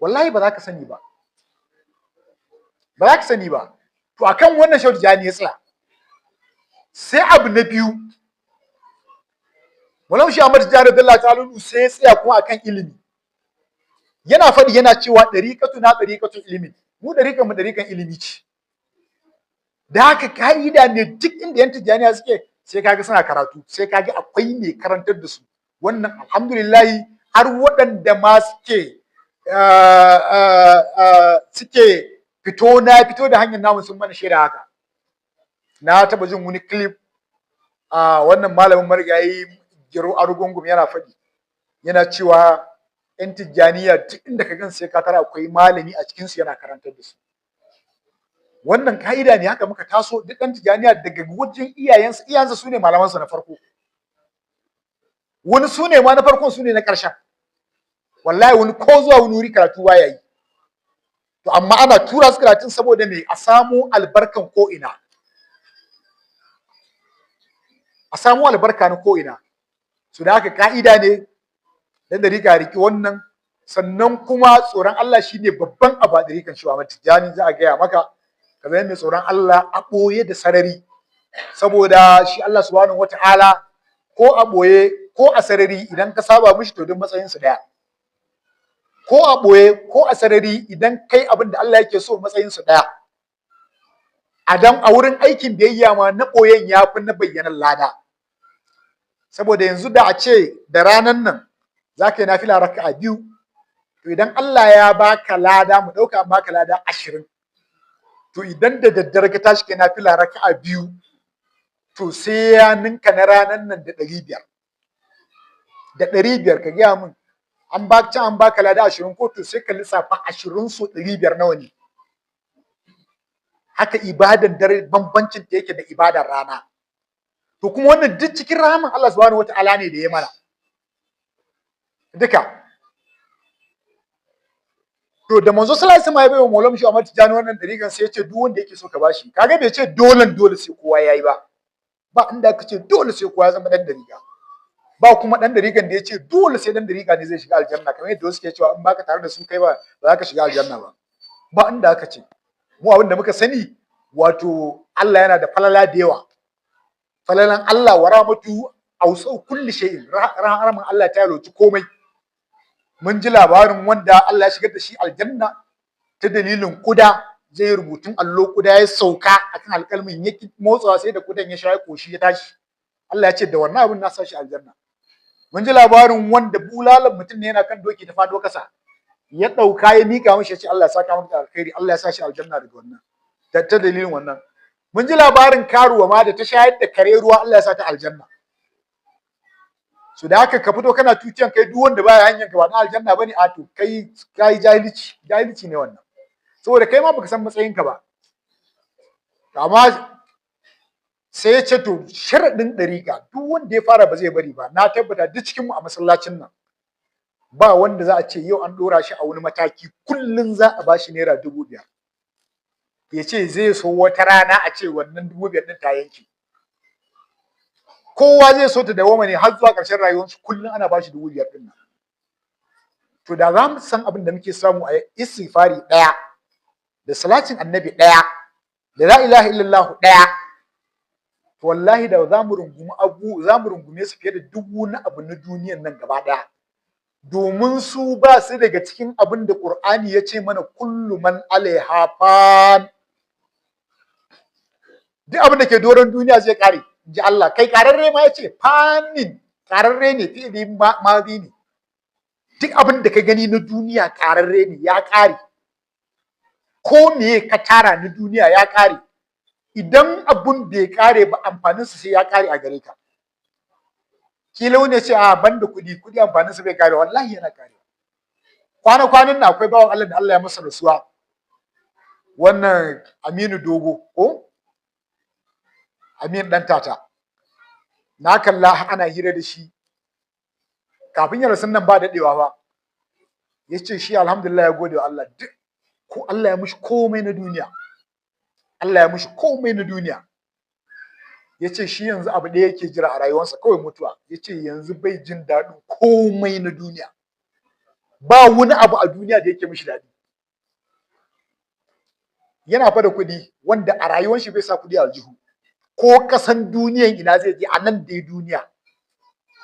Wallahi ba za ka sani ba, ba za ka sani ba. To akan wannan shehu Tijjani ya tsaya. Sai abu na biyu, Maulana Shehu Ahmad Tijjani radiyallahu ta'ala sai ya tsaya kuma akan ilimi. Yana faɗi yana cewa ɗariƙatu na ɗariƙatun ilimi, mu ɗariƙan mu ɗariƙan ilimi ce. Da haka ka'ida ne duk inda yan Tijjaniya suke sai kaga suna karatu, sai kaga akwai mai karantar da su. Wannan alhamdulillahi har waɗanda ma suke fito da hanyar namu sun mana shaida haka. Na taɓa jin wani clip wannan malamin marigayi Gero Arugungum yana faɗi, yana cewa yan Tijjaniya duk inda ka gan sai ka tara akwai malami a cikin su yana karantar da su. Wannan ka'ida ne, haka muka taso. Duk ɗan Tijjaniya daga wajen iyayensa su ne malamansa na farko, wani su ne ma na farkon, su ne na ƙarshen. Wallahi wani ko zuwa wani wuri karatu baya yi. To amma ana tura su karatun saboda me? A samu albarkan ko ina, a samu albarka na ko ina. So da haka ka'ida ne dan da riki wannan. Sannan kuma tsoron Allah shine babban abu da rikan Shehu Ahmad Tijjani. Za a gaya maka ka zama mai tsoron Allah a ɓoye da sarari, saboda shi Allah subhanahu wata'ala ko a ɓoye ko a sarari idan ka saba mishi to duk matsayin su daya. Ko a ɓoye ko a sarari idan kai abin da Allah yake so matsayin su daya. A wurin aikin biyayya ma na ɓoyen ya fi na bayyanan lada. Saboda yanzu da a ce da ranan nan za ka yi nafila raka'a 2, to idan Allah ya baka lada, mu ɗauka an baka lada 20, to idan da daddare ka tashi kai nafila raka'a 2, to sai ya ninka na ranan nan da 500. Da 500 ka gaya min, an baka lada 20 ko, to sai ka lissafa 20 so 500 nawa ne. Haka ibadan dare bambancin da yake da ibadar rana. To kuma wannan duk cikin rahaman Allah subhanahu wata'ala ne da ya mana duka. To da manzo sallallahu alaihi wasallam ya bai wa Maulana Shehu Ahmad Tijjani wannan dariƙan, sai ya ce duk wanda yake so ka bashi. Kaga bai ce dole sai kowa yayi ba. Ba inda aka ce dole sai kowa ya zama dan dariƙa. Ba kuma dan dariƙan da ya ce dole sai dan dariƙa ne zai shiga aljanna, kamar yadda wasu ke cewa in baka tare da su kai ba za ka shiga aljanna ba. Ba inda aka ce. Mu abin da muka sani, wato Allah yana da falala da yawa. Falalan Allah wa rahmatu ausau kulli shay'in. Rahman Allah ta roki komai. Mun ji labarin wanda Allah ya shigar da shi aljanna ta dalilin kuda. Zai rubutun allo, kuda ya sauka akan alƙalmin, yake motsawa sai da kudan ya sha koshi ya tashi. Allah ya ce da wannan abin na sa shi aljanna. Mun ji labarin wanda bulalan mutum ne yana kan doki ta fado kasa, ya dauka ya mika mishi ya ce Allah ya saka maka alkhairi, Allah ya sa shi aljanna daga wannan, ta dalilin wannan. Mun ji labarin karuwa ma da ta shayar da kare ruwa, Allah ya sa ta aljanna. So da haka ka fito kana tuciyan kai duk wanda baya hanyar ka ba na aljanna bane, a to kai jahilci ne wannan, saboda kai ma baka san matsayin ka ba. Amma sai ya ce to sharadin dariƙa duk wanda ya fara ba zai bari ba. Na tabbata duk cikin mu a masallacin nan ba wanda za a ce yau an dora shi a wani mataki kullun za a bashi naira 5,000, ya ce zai so wata rana a ce wannan 5,000 din ta yanke. Kowa zai so ta dawoma ne har zuwa ƙarshen rayuwarsu, kullun ana bashi 5,000 din nan. To da za mu san abin da muke samu a istighfari ɗaya, da salatin annabi ɗaya, da la ilaha illallah ɗaya, to wallahi da za mu rungume su fiye da duk wani abu na duniyan nan gaba daya, domin su ba su daga cikin abin da Qur'ani ya ce mana kullu man alaiha fan, duk abin da ke doron duniya zai kare, ji Allah. Kai kararre ma ya ce fanin, kararre ne, fi'ili mazi ne. Duk abin da ka gani na duniya kararre ne, ya kare. Ko me ka tara na duniya ya kare. Idan abun bai kare ba, amfaninsa sai ya kare a gare ka. Kila wani ce a banda kuɗi amfaninsa bai kare, wallahi yana kare. Kwanan nan akwai bawan Allah da Allah ya masa rasuwa, wannan Aminu Dogo ko Amin dan tata, na kalla ana hira da shi kafin ya rasu nan ba daɗewa ba, ya ce shi alhamdulillah ya gode wa Allah, duk ko Allah ya mushi komai na duniya, Allah ya mushi komai na duniya. Ya ce shi yanzu abu ɗaya yake jira a rayuwarsa, kawai mutuwa. Ya ce yanzu bai jin daɗin komai na duniya, ba wani abu a duniya da yake mishi daɗi. Yana fa da kuɗi wanda a rayuwar shi bai sa kuɗi a aljihu, ko ƙasan duniyan ina zai je a nan dai duniya,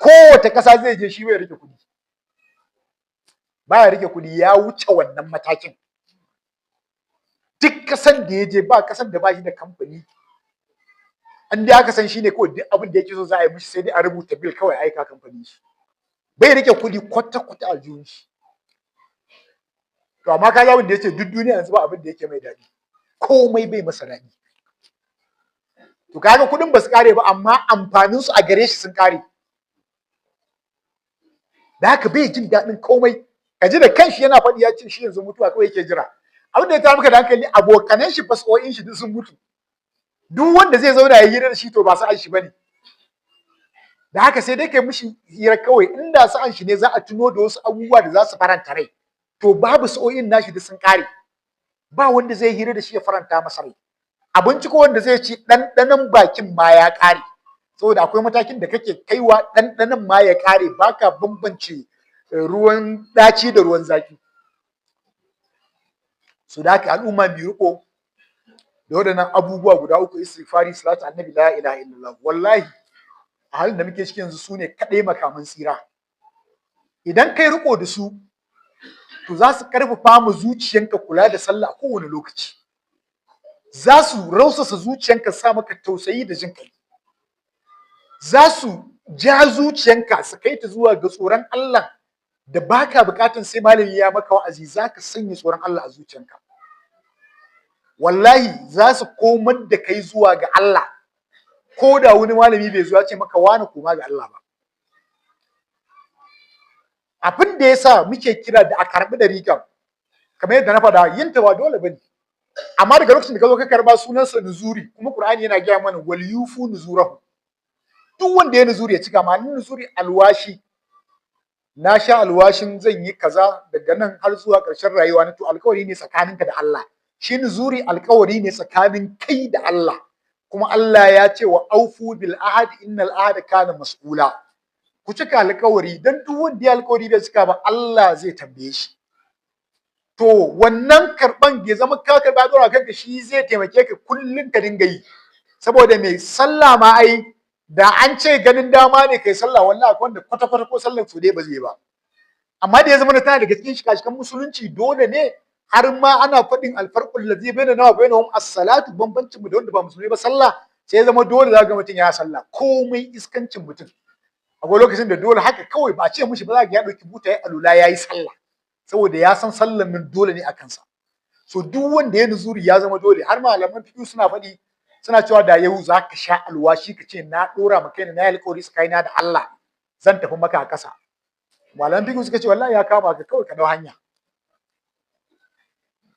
kowace ƙasa zai je shi bai rike kuɗi, baya rike kuɗi, ya wuce wannan matakin. Duk ƙasan da ya je ba ƙasan da ba shi da kamfani, an dai aka san shi ne kawai duk abin da yake so za a yi mishi sai dai a rubuta bil kawai aika kamfani shi, bai rike kuɗi kwata-kwata a aljihun shi. To amma kaga abin da yace duk duniya yanzu ba abin da yake mai daɗi, komai bai masa daɗi. To kaga kuɗin ba su kare ba, amma amfanin su a gare shi sun kare. Da haka bai jin daɗin komai. Kaji da kanshi yana faɗi ya ce shi yanzu mutuwa kawai yake jira. Abin da ya ta maka da hankali, abokanan shi faso'in shi duk sun mutu. Duk wanda zai zauna ya hira da shi to ba sa'an shi bane. Da haka sai dai kai mishi hira kawai, inda sa'an shi ne za a tuno da wasu abubuwa da za su faranta rai. To babu sa'o'in nashi duk sun kare. Ba wanda zai hira da shi ya faranta masa rai. Abinci ko wanda zai ci ɗanɗanon bakin ma ya kare. Saboda akwai matakin da kake kaiwa ɗanɗanon ma ya kare, baka bambance ruwan ɗaci da ruwan zaki. So da haka al'umma mai riko da waɗannan abubuwa guda uku, istighfari, salatu annabi, la ilaha illallah, wallahi a halin da muke ciki yanzu su ne kaɗai makaman tsira. Idan kai riko da su, to za su karfafa mu zuciyanka kula da sallah a kowane lokaci, za su rausasa zuciyanka, sa maka tausayi da jin kai, za su ja zuciyanka su kai ta zuwa ga tsoron Allah da baka bukatan sai malami ya maka wa'azi, za ka sanya tsoron Allah a zuciyanka. Wallahi za su komar da kai zuwa ga Allah, ko da wani malami bai zuwa ce maka wani koma ga Allah ba. Abin da yasa muke kira da a karbi dariƙa, kamar yadda na faɗa, yin ta ba dole bane, amma daga lokacin da ka zo ka karba sunansa nuzuri, kuma Qur'ani yana gaya mana wal yufu nuzurahu, duk wanda ya nuzuri ya cika. Ma nuzuri alwashi, na sha alwashin zan yi kaza daga nan har zuwa ƙarshen rayuwa na, to alƙawari ne tsakaninka da Allah. Shi nuzuri alƙawari ne tsakanin kai da Allah, kuma Allah ya ce wa aufu bil ahad innal ahada kana mas'ula. Ku cika alƙawari, dan duk wanda ya alƙawari bai cika ba Allah zai tambaye shi. To wannan karban ya zama ka karba dora kanka, shi zai taimake ka kullun ka dinga yi. Saboda mai sallah ma ai da an ce ganin dama ne kai sallah, wallahi akwai wanda kwata-kwata ko sallar su dai ba zai ba. Amma da ya zama tana daga cikin shikashikan musulunci, dole ne har ma ana faɗin alfarqul ladzi bainana wa bainahum as-salatu, bambancin mu da wanda ba musulmi ba sallah, sai ya zama dole za ga mutum ya sallah komai iskancin mutum. Akwai lokacin da dole haka kawai ba a ce mishi ba, za ga ya ɗauki buta ya alula ya yi sallah, saboda ya san sallan nan dole ne a kansa. So duk wanda ya nuzuri ya zama dole. Har malaman fiqh suna faɗi, suna cewa da yau za ka sha alwashi ka ce na ɗora maka na yi alƙawari tsakanina da Allah zan tafi maka a ƙasa, malaman fiqh suka ce wallahi ya kama ka, kawai ka dau hanya.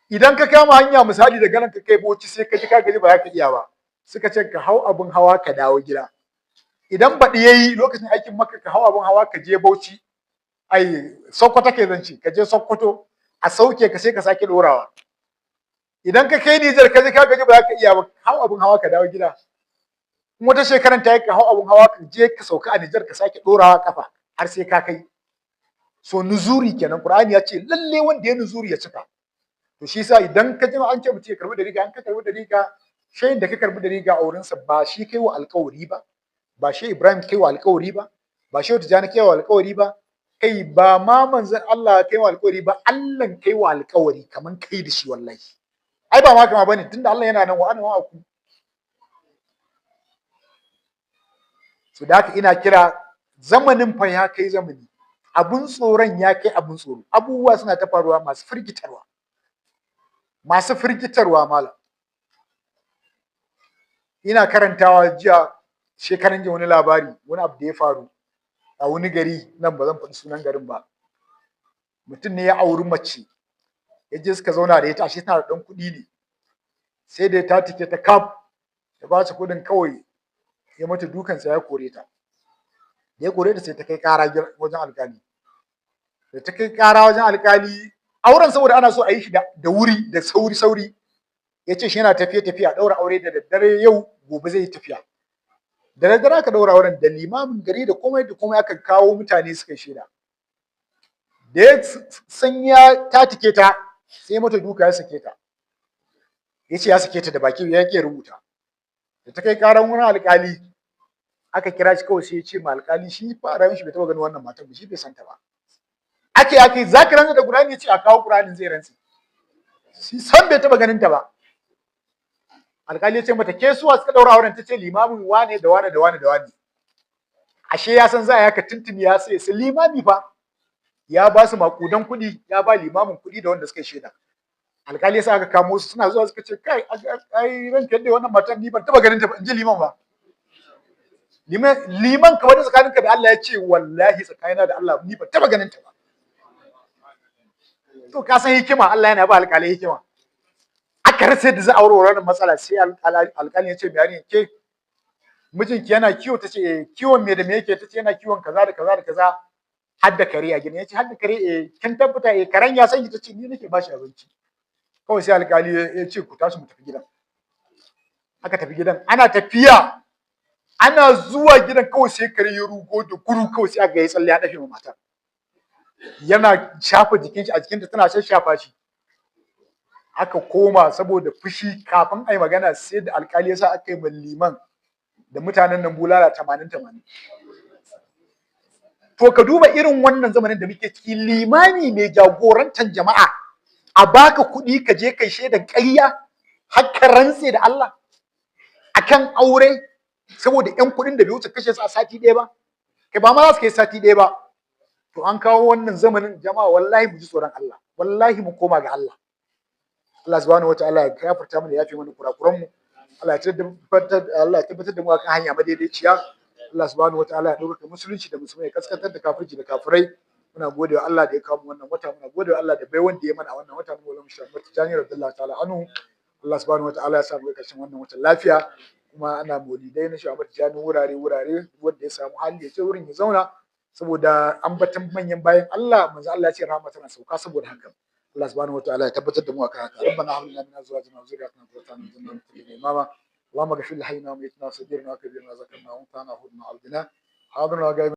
Idan ka kama hanya misali daga nan ka kai Bauchi, sai ka ji ka gaji ba za ka iya ba, suka ce ka hau abin hawa ka dawo gida. Idan baɗi yayi lokacin aikin maka, ka hau abin hawa ka je Bauchi, ai Sokoto ke zance, ka je Sokoto a sauke ka sai ka sake ɗorawa. Idan ka kai Nijar ka ji ka gaji ba za ka iya ba, hau abin hawa ka dawo gida. In wata shekaran ta yi, ka hau abin hawa ka je ka sauka a Nijar ka sake ɗorawa kafa har sai ka kai. So nuzuri kenan, Qur'ani ya ce lalle wanda ya nuzuri ya cika. To shi yasa idan ka ji an ce mutum ya karbi da riga, an ka karbi da riga shayin da ka karbi da riga a wurinsa ba shi kai wa alƙawari ba, ba shi Ibrahim kai wa alƙawari ba, ba shi Tijjani kai wa alƙawari ba, kai ba ma manzon Allah kai wa alƙawari ba, Allah kai wa alƙawari kaman kai da shi wallahi. Ai ba ma kama bane tunda Allah yana nan wa ana wa ku. So da haka ina kira zamanin fa ya kai zamani. Abun tsoron ya kai abun tsoro. Abubuwa suna ta faruwa masu firgitarwa. Masu firgitarwa malam. Ina karantawa jiya shekaran jiya wani labari wani abu da ya faru a wani gari nan ba zan faɗi sunan garin ba. Mutum ne ya auri mace ya je suka zauna da ita ashe tana da ɗan kuɗi ne sai da ta tike ta kaf ta ba su kuɗin kawai ya mata dukansa ya kore ta da ya kore ta sai ta kai ƙara wajen alƙali da ta kai ƙara wajen alƙali auren saboda ana so a yi shi da wuri da sauri ya ce shi yana tafiye a ɗaura aure da daddare yau gobe zai yi tafiya da daddare aka ɗaura auren da limamin gari da komai aka kawo mutane suka shaida da ya san ya tatike ta sai mata duka ya sake ta ya ce ya sake ta da baki ya ke rubuta da ta kai karan wani alƙali aka kira shi kawai sai ya ce ma alƙali shi fara shi bai taɓa ganin wannan matan ba shi bai santa ba ake za ka rantsa da Qur'ani ya ce a kawo Qur'anin zai rantsa shi san bai taɓa ganin ta ba alƙali ya ce mata ke suwa suka ɗaura auren ta ce limamin wane da wane ashe ya san za a yaka tuntuni ya sai su limami fa ya ba su makudan kuɗi ya ba limamin kuɗi da wanda suka shaida alƙali ya sa aka kamo su suna zuwa suka ce kai ai ranka yadda wannan matan ni ban taɓa ganin ta ba in ji liman ba liman ka wani tsakaninka da Allah ya ce wallahi tsakanina da Allah ni ban taɓa ganin ta ba to ka san hikima Allah yana ba alƙalai hikima aka rasa da za a warware wannan matsala sai alƙali ya ce mai yarinya ke mijinki yana kiwo tace kiwon me da me yake tace yana kiwon kaza da kaza har da kare a gidan yace har da kare kin tabbata karen ya san ki tace ni nake bashi abinci kawai sai alƙali ya ce ku tashi mu tafi gidan aka tafi gidan ana tafiya ana zuwa gidan kawai sai kare ya rugo da guru kawai sai aka yi tsalle ya dafe matar yana shafa jikin shi a jikinta tana shafa shi aka koma saboda fushi kafin ai magana sai da alƙali ya sa aka yi liman da mutanen nan bulala 80 to ka duba irin wannan zamanin da muke ciki limami mai jagorantar jama'a a baka kuɗi ka je kai shaidan ƙarya har ka rantse da Allah akan aure saboda ƴan kuɗin da bai wuce kashe su a sati ɗaya ba kai ba ma za su kai sati ɗaya ba to an kawo wannan zamanin jama'a wallahi mu ji tsoron Allah wallahi mu koma ga Allah Allah subhanahu wataala ya gafarta mana ya yafe mana kurakuran mu Allah ya tabbatar da mu akan hanya madaidaiciya Allah subhanahu wataala ya dauka musulunci da musulmai ya kaskantar da kafirci da kafirai muna gode wa Allah da ya kawo mu wannan wata muna gode wa Allah da bai wanda ya mana a wannan wata mu Muhammad Tijani radiyallahu ta'ala anhu Allah subhanahu wataala ya sa mu karshen wannan watan lafiya kuma ana maulidai na Muhammad Tijani wurare wanda ya samu hali ya ce wurin ya zauna saboda ambatan manyan bayan Allah manzo Allah ya ce rahama tana sauka saboda haka Allah subhanahu wataala ya tabbatar da mu akan haka rabbana hab lana min azwajina wa dhurriyyatina qurrata a'yun waj'alna lil muttaqina imama اللهم اغفر لحينا وميتنا وصغيرنا وكبيرنا وذكرنا وانثانا وهدنا وعبدنا حاضرنا